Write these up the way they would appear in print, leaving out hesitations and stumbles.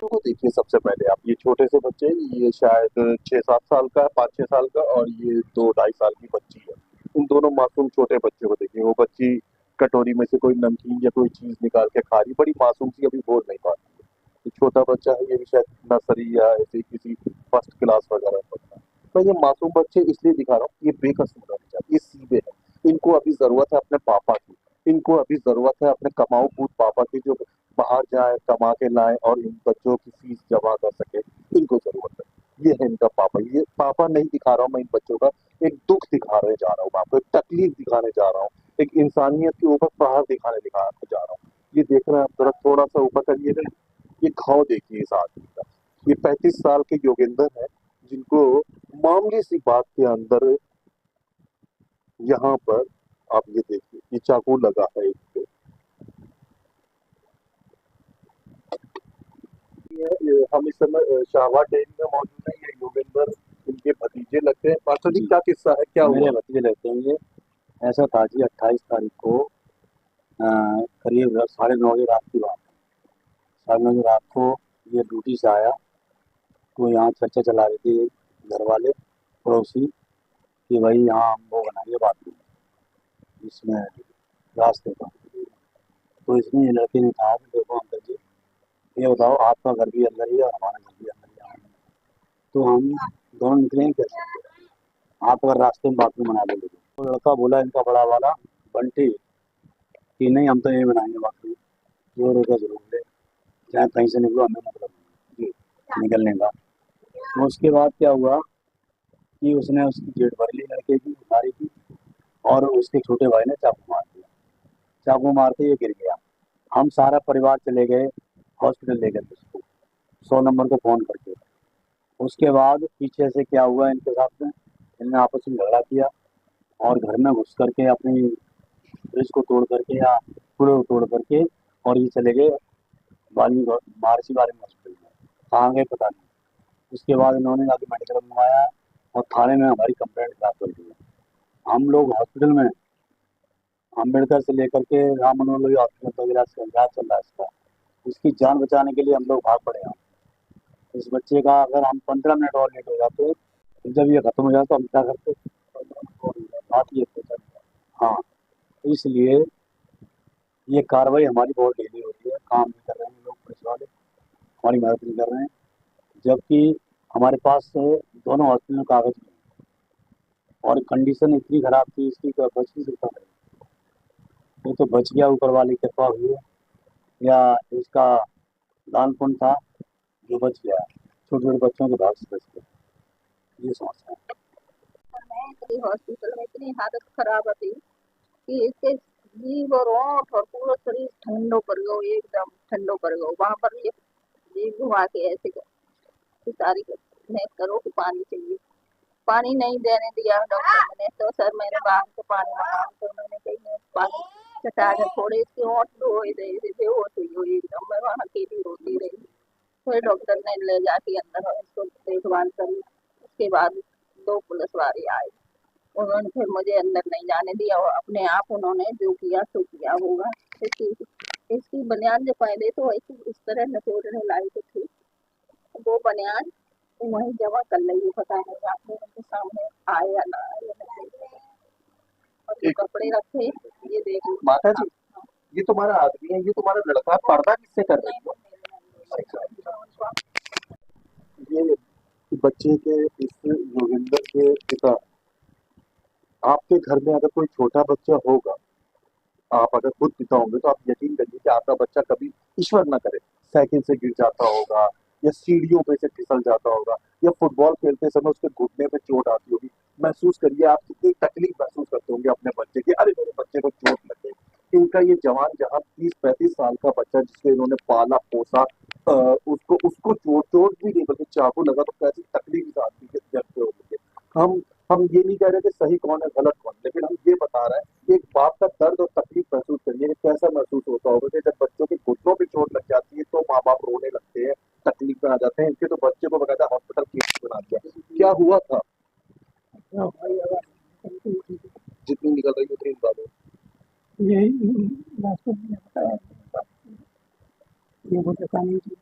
बच्चों को देखिए सबसे पहले आप, ये छोटे से बच्चे, ये शायद 6-7 साल का, 5-6 साल का, और ये 2 ढाई साल की बच्ची है। इन दोनों मासूम छोटे बच्चों को देखिए, वो बच्ची कटोरी में से कोई नमकीन या कोई चीज़ निकाल के खा रही, बड़ी मासूम सी, अभी बोल नहीं पाती है। ये छोटा बच्चा है, ये भी शायद नर्सरी या ऐसे ही किसी फर्स्ट क्लास वगैरह में पढ़ता है। तो ये मासूम बच्चे इसलिए दिखा रहा हूँ, ये बेकसूर होने चाहिए, ये सीधे हैं। इनको अभी ज़रूरत है अपने पापा की, इनको अभी ज़रूरत है अपने कमाऊ पूत पापा की, जो बाहर जाएँ, कमा के लाएँ और इन बच्चों की फीस जमा कर सके, इनको ज़रूरत है। ये है इनका पापा, ये पापा नहीं दिखा रहा हूँ मैं इन बच्चों का, एक दुःख दिखाने जा रहा हूँ मैं आपको, एक तकलीफ दिखाने जा रहा हूँ, एक इंसानियत के ऊपर प्रहार दिखा जा रहा हूँ। ये देख रहे हैं आप, ज़रा थोड़ा-सा ऊपर करिएगा, ये घाव देखिए इस आदमी का। ये 35 साल के योगेंद्र हैं, जिनको मामूली सी बात के अंदर यहाँ पर आप ये देखिए, ये चाकू लगा है इस पे। ये हम इस समय शाहबाद डेयरी में मौजूद हैं। ये योगेंद्र इनके भतीजे लगते हैं। मास्टर जी जी, क्या किस्सा है, क्या मेरे हुआ? भतीजे लगते हैं ये। ऐसा था जी 28 तारीख को करीब 9:30 रात की बात है। 9:30 रात को ये ड्यूटी से आया तो यहाँ चर्चा चला रहे थे घर वाले पड़ोसी कि भाई यहाँ हम वो बनाएंगे बाथरूम इसमें रास्ते पर। तो इसमें ये लड़के ने कहा कि देखो अंकल जी, ये बताओ आपका घर भी अंदर ही है और हमारा घर भी अंदर ही है, तो हम दोनों निकलेंगे कैसे? आप अगर रास्ते में बाथरूम बना लोगे तो लड़का बोला इनका बड़ा वाला बंटी कि नहीं हम तो यही बनाएंगे बाथरूम, जो रोका जरूर ले, चाहे कहीं से निकलो हमें मतलब नहीं निकलने का। तो उसके बाद क्या हुआ कि उसने उसकी जेट भर ली लड़के की उधारी की, और उसके छोटे भाई ने चाकू मार दिया। चाकू मारते ये गिर गया। हम सारा परिवार चले गए हॉस्पिटल ले गए उसको 100 नंबर को फोन करके। उसके बाद पीछे से क्या हुआ इनके साथ में, इनने आपस में झगड़ा किया और घर में घुस करके अपनी फ्रिज को तोड़ करके या कूलर को तोड़ करके और ये चले गए महर्षि वाल्मीकि हॉस्पिटल में। कहाँ गए पता नहीं। उसके बाद इन्होंने जाके मेडिकल मंगवाया और थाने में हमारी कंप्लेंट दर्ज कर दी है। हम लोग हॉस्पिटल में अम्बेडकर से लेकर के राम मनोहर हॉस्पिटल तक इलाज चल रहा है इसका। इसकी जान बचाने के लिए हम लोग भाग पड़े हैं। इस बच्चे का अगर हम 15 मिनट और लेट हो जाते तो जब ये खत्म हो जाता तो हम क्या करते? बात ये है सर। हाँ, इसलिए ये कार्रवाई हमारी बहुत ढीली हो रही है, काम नहीं कर रहे हैं लोग पुलिस वाले, हमारी मदद नहीं कर रहे हैं। जबकि हमारे पास दोनों हॉस्पिटल में कागज नहीं है और कंडीशन इतनी खराब थी इसकी कि बच नहीं सकता था। ये तो बच गया, ऊपर वाली की कृपा हुई है, या इसका दान पुण्य था जो बच गया। छोटे छोटे बच्चों के भाग से बच गया, ये समस्या है। हॉस्पिटल में इतनी हालत खराब थी कि इसके जीभ और होंठ और पूरा शरीर ठंडो कर गयो, एकदम ठंडो कर गयो। वहां पर ये जीभ घुमा के ऐसे सारी ने करो कि पानी चाहिए, पानी नहीं देने दिया डॉक्टर ने। तो सर मैंने बाहर से पानी मंगाया तो उन्होंने कही नहीं, पानी चटा कर थोड़े इसके होंठ धोए दे, बेहोश हुई हो एकदम। मैं वहां अकेली रोती रही। फिर डॉक्टर ने ले जाके अंदर इसको देखभाल करी। उसके बाद 2 पुलिस वाले आए, उन्होंने फिर मुझे अंदर नहीं जाने दिया और अपने आप उन्होंने जो किया सो किया होगा। इसकी इसकी बनियान जो पहले तो ऐसी इस तरह निचोड़ने लायक थी, वो बनियान वहीं जमा कर लेंगे, पता नहीं आपने उनके सामने आए या ना आए या नहीं। और जो एक कपड़े रखे ये देख लो। माता जी, ये तुम्हारा आदमी है, ये तुम्हारा लड़का है, पर्दा किससे कर रही हो? ये बच्चे के, इस योगेंद्र के पिता, आपके घर में अगर कोई छोटा बच्चा होगा, आप अगर खुद पिता होंगे तो आप यकीन करिए कि आपका बच्चा कभी, ईश्वर ना करे, साइकिल से गिर जाता होगा, या सीढ़ियों पे से फिसल जाता होगा, या फुटबॉल खेलते समय उसके घुटने पे चोट आती होगी। महसूस करिए आप कितनी तकलीफ महसूस करते होंगे अपने बच्चे की, अरे मेरे बच्चे को चोट लग गई। इनका ये जवान जहाँ 30-35 साल का बच्चा, जिसको इन्होंने पाला पोसा, उसको उसको चोट चोट भी नहीं बल्कि चाकू लगा, तो कैसी तकलीफ इस आदमी के जब पे होगी। हम ये नहीं कह रहे कि सही कौन है गलत कौन, लेकिन हम ये बता रहे हैं कि एक बाप का दर्द और तकलीफ महसूस करिए कि कैसा महसूस होता होगा कि जब बच्चों के घुटनों पे चोट लग जाती है तो माँ बाप रोने लगते हैं, तकलीफ में आ जाते हैं। इनके तो बच्चे को बकायदा हॉस्पिटल केस बना दिया। क्या हुआ था? जितनी निकल रही उतनी निकालो। यही रास्ते में बताया, ये वो दुकान थी।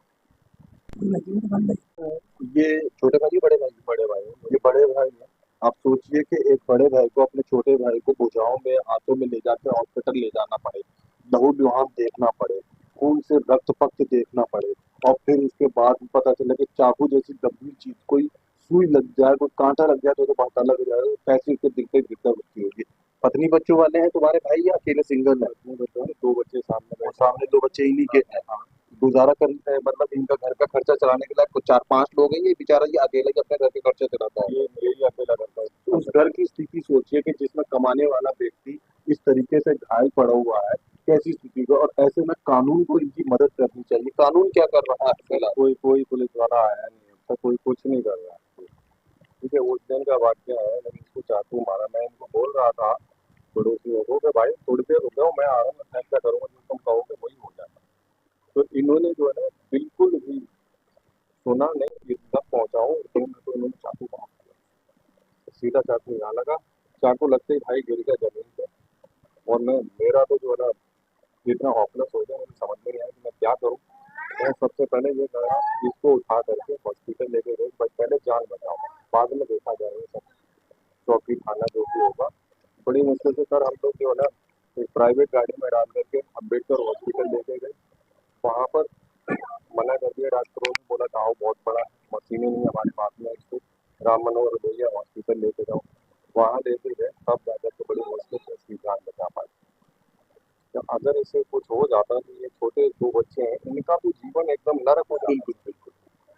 ये छोटे भाई बड़े भाई बड़े भाई हैं। ये बड़े भाई हैं। आप सोचिए कि एक बड़े भाई को अपने छोटे भाई को भुजाओं में हाथों में ले जाके हॉस्पिटल ले जाना पड़े, लहू लुहान देखना पड़े, खून से रक्त पक्त देखना पड़े, और फिर उसके बाद पता चले कि चाकू जैसी गंभीर चीज कोई सुई लग जाए, कोई कांटा लग जाए तो पता लग जाए तो कैसे उसके दिल पे गिरकर मृत्यु होगी। पत्नी बच्चों वाले हैं तुम्हारे भाई या अकेले सिंगल है? दो बच्चे सामने, सामने दो बच्चे इन्हीं के हैं। गुजारा कर मतलब इनका घर का खर्चा चलाने के लिए कुछ 4-5 लोग हैं, ये बेचारा ये अकेले ही अपने घर का खर्चा चलाता है। ये अकेला करता है। तो उस घर की स्थिति सोचिए कि जिसमें कमाने वाला व्यक्ति इस तरीके से घायल पड़ा हुआ है, कैसी स्थिति को, और ऐसे में कानून को इनकी मदद करनी चाहिए। कानून क्या कर रहा है फिलहाल? कोई कोई पुलिस वाला आया नहीं, अब तक कोई कुछ नहीं कर रहा है। ठीक है, उस दिन का वाक्य है, मैंने इसको चाकू मारा, मैं इनको बोल रहा था पड़ोसियों को कि भाई थोड़ी देर रुक जाओ, मैं आ रहा हूँ, मैं क्या करूँगा, जो तुम कहोगे वही हो जाएगा। तो इन्होंने जो है ना बिल्कुल भी सुना नहीं, इतना पहुंचाऊं तो इन्होंने चाकू मार दिया। सीधा चाकू यहाँ लगा, चाकू लगते ही भाई गिर गया जमीन पे। और मैं मेरा तो जो है ना इतना हॉपलेस हो गया, मुझे समझ में नहीं आया कि मैं क्या करूं। मैं सबसे पहले ये करा, इसको उठा करके हॉस्पिटल लेके गए, बस पहले जान बचाओ, बाद में देखा जाएगा सब, चौकी थाना जो भी होगा। बड़ी मुश्किल से सर हम लोग जो है ना एक प्राइवेट गाड़ी में डाल करके अम्बेडकर हॉस्पिटल लेके गए। वहां पर मना कर दिया डॉक्टरों ने, बोला गाँव बहुत बड़ा है, मशीनें नहीं हमारे पास में, इसको राम मनोहर लोहिया हॉस्पिटल लेके जाओ। वहां लेके गए, तब जाकर के बड़ी मुश्किल से इसकी जान बचा पाई। तो अगर इसे कुछ हो जाता तो ये छोटे दो बच्चे हैं, इनका तो जीवन एकदम नरक हो जाता। बिल्कुल बिल्कुल।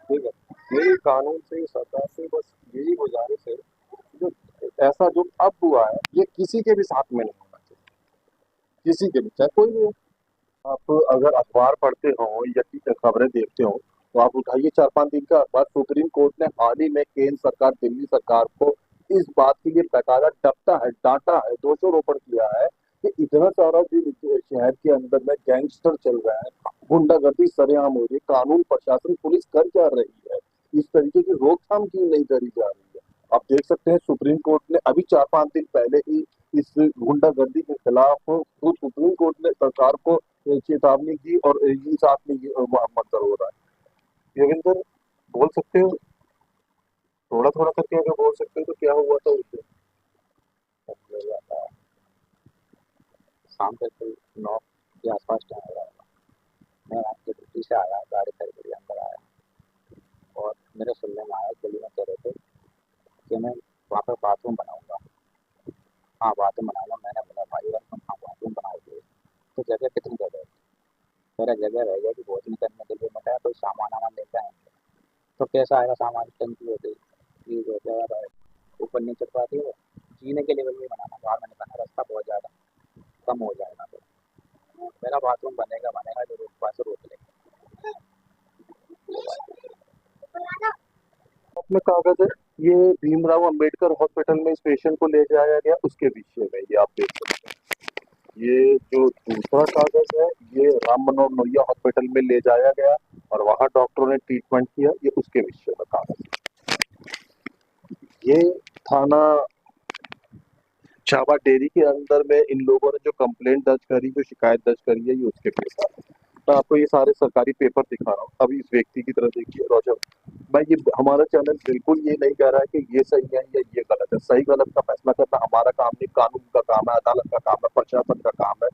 ठीक है, मेरी कानून से सरकार से बस यही गुजारिश है, जो ऐसा जो अब हुआ है ये किसी के भी साथ में नहीं होना चाहिए, किसी के भी, चाहे कोई भी हो। आप अगर अखबार पढ़ते हो या खबरें देखते हो तो आप उठाइए 4-5 दिन का अखबार, सुप्रीम कोर्ट ने हाल ही में केंद्र सरकार, दिल्ली सरकार को इस बात के लिए बेकायदा डपटा है, डांटा है, दोषारोपण किया है कि इतना सारा जो शहर के अंदर में गैंगस्टर चल रहा है, गुंडागर्दी सरेआम हो रही है, कानून प्रशासन पुलिस कर क्या रही है, इस तरीके की रोकथाम क्यों नहीं करी जा रही है। आप देख सकते हैं सुप्रीम कोर्ट ने अभी 4-5 दिन पहले ही इस गुंडागर्दी के खिलाफ खुद सुप्रीम कोर्ट ने सरकार को चेतावनी दी, और ये साथ में ये मंजर हो रहा है। योगेंद्र, बोल सकते हो थोड़ा थोड़ा करके, अगर बोल सकते हो तो क्या हुआ था उस दिन? शाम के कोई 9 के आसपास टाइम हो रहा था। मैं आपके ड्यूटी से आया, गाड़ी खड़ी करी, अंदर आया, और मेरे सुनने में आया, गली में कह रहे थे कि मैं वहाँ पर बाथरूम बनाऊंगा। हाँ बाथरूम बनाऊंगा। मैंने बोला भाई अगर तुम हाँ बाथरूम बनाओगे तो जगह कितनी जगह है? मेरा जगह रह गया कि भोजन करने के लिए, मैं कोई सामान वामान लेकर आएंगे तो कैसा आएगा सामान, टंकी हो गई, चीज हो गया भाई, ऊपर नीचे पाती है, जीने के लेवल में बनाना, बाहर में निकलना रास्ता बहुत ज़्यादा कम हो जाएगा। तो मेरा बाथरूम बनेगा बनेगा, जो रोड पास रोक लेंगे। अपने कागज है, ये भीमराव अंबेडकर हॉस्पिटल में इस पेशेंट को ले जाया गया, उसके विषय में ये आप देख सकते हैं। ये जो दूसरा कागज है, ये राम मनोहर लोहिया हॉस्पिटल में ले जाया गया और वहां डॉक्टरों ने ट्रीटमेंट किया, ये उसके विषय में कागज। ये थाना चावा डेयरी के अंदर में इन लोगों ने जो कंप्लेंट दर्ज करी, जो शिकायत दर्ज करी है, ये उसके पेपर है। मैं आपको ये सारे सरकारी पेपर दिखा रहा हूँ। अभी इस व्यक्ति की तरफ देखिए रोशन भाई, ये हमारा चैनल बिल्कुल ये नहीं कह रहा है कि ये सही है या ये गलत है। सही गलत का फैसला करना हमारा काम नहीं, कानून का काम है, अदालत का काम है, प्रशासन का काम है,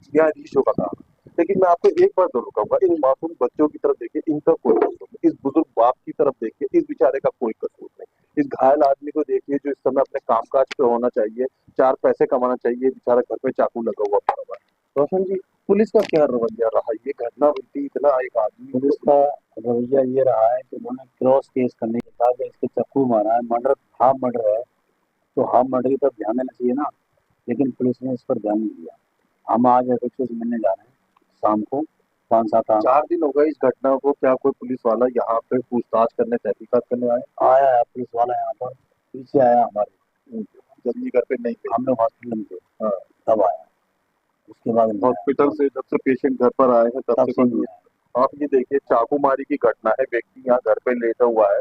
न्यायाधीशों का काम है। लेकिन मैं आपको एक बार जरूर कहूंगा, इन मासूम बच्चों की तरफ देखिए, इनका कोई कसूर नहीं। इस बुजुर्ग बाप की तरफ देखिए, इस बेचारे का कोई कसूर नहीं। इस घायल आदमी को देखिए जो इस समय अपने कामकाज पे होना चाहिए, 4 पैसे कमाना चाहिए, बेचारा घर पे चाकू लगा हुआ पड़ा हुआ है। रोशन जी, पुलिस का क्या रवैया रहा? ये घटना हुई, इतना एक आदमी, पुलिस का रवैया ये रहा है कि उन्होंने क्रॉस केस करने के बाद इसके चाकू मारा है, मर्डर हाफ मर्डर है, तो हाफ मर्डर की तरफ ध्यान देना चाहिए ना, लेकिन पुलिस ने इस पर ध्यान नहीं दिया। हम आज एफएसएल से मिलने जा रहे हैं शाम को 5-7 आदमी। 4 दिन हो गए इस घटना को, क्या कोई पुलिस वाला यहाँ पे पूछताछ करने, तहकीकात करने आया है पुलिस वाला यहाँ पर, पीछे आया हमारे, जल्दी घर पे नहीं थे? हम लोग हॉस्पिटल में थे, हाँ, तब आया, उसके बाद नहीं आया। हॉस्पिटल से जब से पेशेंट घर पर आए हैं तब तब से से कोई नहीं आया। आप ये देखिए, चाकूमारी की घटना है, व्यक्ति यहाँ घर पे लेटा हुआ है।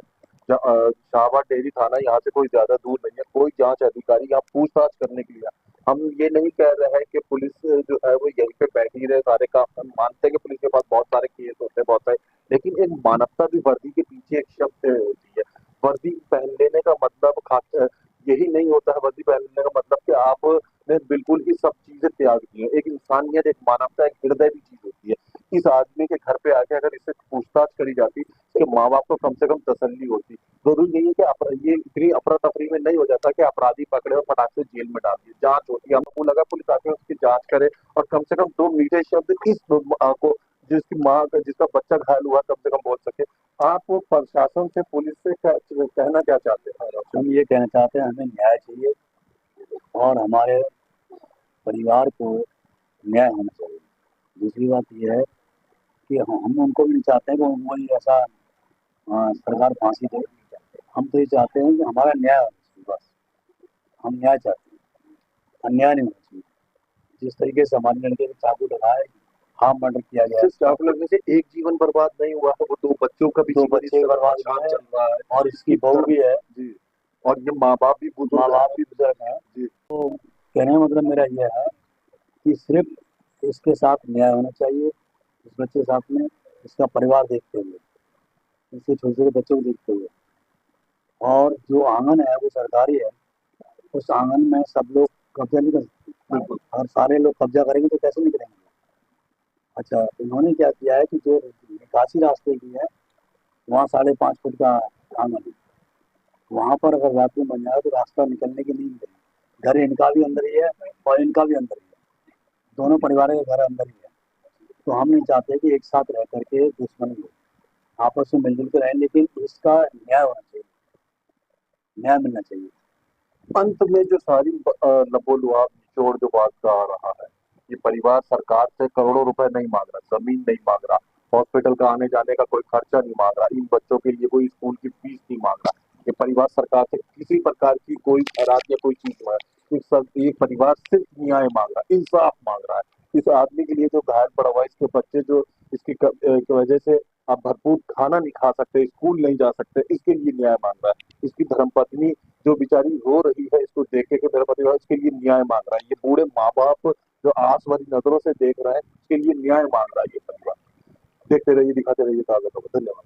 शाहबाद डेयरी थाना यहाँ से कोई ज्यादा दूर नहीं है, कोई जांच अधिकारी यहाँ पूछताछ करने के लिए आया। हम ये नहीं कह रहे हैं कि पुलिस जो है वो यहीं पे बैठी रहे, सारे काम हम मानते हैं कि पुलिस के पास बहुत सारे केस होते हैं, बहुत सारे, लेकिन एक मानवता भी वर्दी के पीछे एक शब्द होती है। वर्दी पहन लेने का मतलब यही नहीं होता है। वर्दी पहन लेने का मतलब कि आपने बिल्कुल ही सब चीजें त्याग दी है। एक इंसानियत, एक मानवता, एक हृदय भी चीज होती है। इस आदमी के घर पे आके अगर इससे पूछताछ करी जाती तो माँ बाप को कम से कम तसल्ली होती। जरूरी नहीं है कि ये इतनी अफरा तफरी में नहीं हो जाता कि अपराधी पकड़े और फटाक से जेल में डाल दिए। जांच होती है, हमको लगा पुलिस आके उसकी जांच करे और कम से कम दो मीठे शब्द इस को, जिसकी माँ का, जिसका बच्चा घायल हुआ, कम से कम बोल सके। आप प्रशासन से, पुलिस से क्या कहना क्या चाहते हैं? हम ये कहना चाहते हैं हमें न्याय चाहिए और हमारे परिवार को न्याय होना चाहिए। दूसरी बात ये है कि हम उनको भी नहीं चाहते हैं कि वही ऐसा सरकार फांसी दे। हम तो ये चाहते हैं कि हमारा न्याय होना चाहिए, बस हम न्याय चाहते हैं, अन्याय नहीं होना चाहिए। जिस तरीके से हमारे लड़के को चाकू लगा है, हाफ मर्डर किया गया है, सिर्फ चाकू लगने से एक जीवन बर्बाद नहीं हुआ है, वो दो बच्चों का भी दो जीवन बच्चे इस बर्बाद समय हुए हैं चल रहा है। और इसकी बहू भी है जी, और ये माँ बाप भी माँ बुजुर्ग बाप हैं। भी बुजुर्ग हैं। जी, तो कहने का मतलब मेरा यह है कि सिर्फ इसके साथ न्याय होना चाहिए, इस बच्चे के साथ में इसका परिवार देखते हुए, इसके छोटे छोटे बच्चों को देखते हुए। और जो आंगन है वो सरकारी है, उस आंगन में सब लोग कब्जा नहीं कर सकते। बिल्कुल। और सारे लोग कब्जा करेंगे तो कैसे निकलेंगे। अच्छा, इन्होंने क्या किया है कि जो निकासी रास्ते की है वहाँ 5.5 फुट का आंगन है। वहाँ पर अगर बाथरूम बन जाए तो रास्ता निकलने के लिए मिलेगा। घर इनका भी अंदर ही है और इनका भी अंदर ही है, दोनों परिवारों के घर अंदर ही है। तो हम नहीं चाहते कि एक साथ रह करके दुश्मनी हो, आपस में मिलजुल कर रहें, लेकिन इसका न्याय होना चाहिए, न्याय मिलना चाहिए। अंत में जो सारी लबो-लुआब निचोड़ जो बात का आ रहा है, ये परिवार सरकार से करोड़ों रुपए नहीं मांग रहा, जमीन नहीं मांग रहा, हॉस्पिटल का आने जाने का कोई खर्चा नहीं मांग रहा, इन बच्चों के लिए कोई स्कूल की फीस नहीं मांग रहा। ये परिवार सरकार से किसी प्रकार की कोई खैरात या कोई चीज मांग रहा है। ये परिवार सिर्फ न्याय मांग रहा है, इंसाफ मांग रहा है। इस आदमी के लिए जो घायल पड़ा हुआ है, इसके बच्चे जो इसकी की वजह से आप भरपूर खाना नहीं खा सकते, स्कूल नहीं जा सकते, इसके लिए न्याय मांग रहा है। इसकी धर्मपत्नी जो बेचारी रो रही है इसको देख के, मेरा परिवार इसके लिए न्याय मांग रहा है। ये बूढ़े माँ बाप जो आस भरी नजरों से देख रहे हैं, इसके लिए न्याय मांग रहा है ये परिवार। देखते रहिए, दिखाते रहिए ताज़ा खबर। धन्यवाद।